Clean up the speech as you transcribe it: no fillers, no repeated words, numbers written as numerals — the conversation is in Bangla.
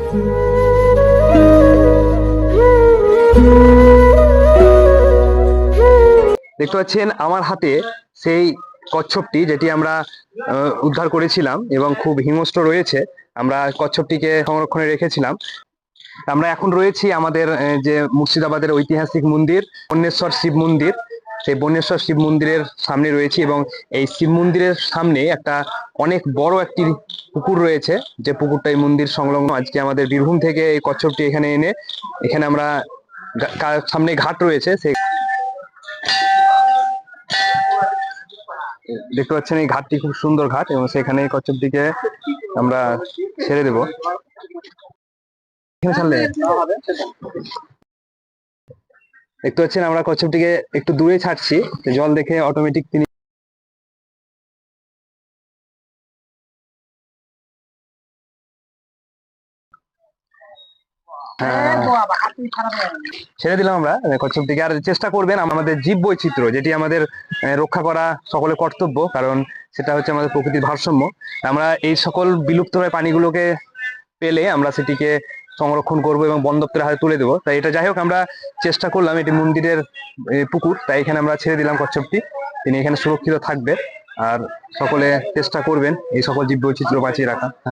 দেখতে পাচ্ছেন আমার হাতে সেই কচ্ছপটি, যেটি আমরা উদ্ধার করেছিলাম এবং খুব হিংস্র রয়েছে। আমরা কচ্ছপটিকে সংরক্ষণে রেখেছিলাম। আমরা এখন রয়েছি আমাদের যে মুর্শিদাবাদের ঐতিহাসিক মন্দির বন্যেশ্বর শিব মন্দির, সেই বন্যেশ্বর শিব মন্দিরের সামনে রয়েছি এবং এই শিব মন্দিরের সামনে একটা অনেক বড় একটি পুকুর রয়েছে, যে পুকুরটা এই মন্দির সংলগ্ন। আজকে আমাদের বীরভূম থেকে এই কচ্ছপটি এখানে এনে এখানে আমরা সামনে ঘাট রয়েছে, সেই দেখতে পাচ্ছেন এই ঘাটটি খুব সুন্দর ঘাট এবং সেখানে কচ্ছপটিকে আমরা ছেড়ে দেবো। দেখতে পাচ্ছেন আমরা কচ্ছপটিকে একটু দূরে ছাড়ছি, জল দেখে অটোমেটিক তিনি ছেড়ে দিলাম আমরা কচ্ছপটিকে। আর চেষ্টা করবেন আমাদের জীব বৈচিত্র্য, যেটি আমাদের রক্ষা করা সকলের কর্তব্য, কারণ সেটা হচ্ছে আমাদের প্রকৃতির ভারসাম্য। আমরা এই সকল বিলুপ্ত হয়ে প্রাণীগুলোকে পেলে আমরা সেটিকে সংরক্ষণ করব এবং বন দপ্তরের হাতে তুলে দেবো। তাই এটা যাই হোক, আমরা চেষ্টা করলাম, এটি মন্দিরের পুকুর, তাই এখানে আমরা ছেড়ে দিলাম কচ্ছপটি। তিনি এখানে সুরক্ষিত থাকবে। আর সকলে চেষ্টা করবেন এই সকল জীব বৈচিত্র্য বাঁচিয়ে রাখা।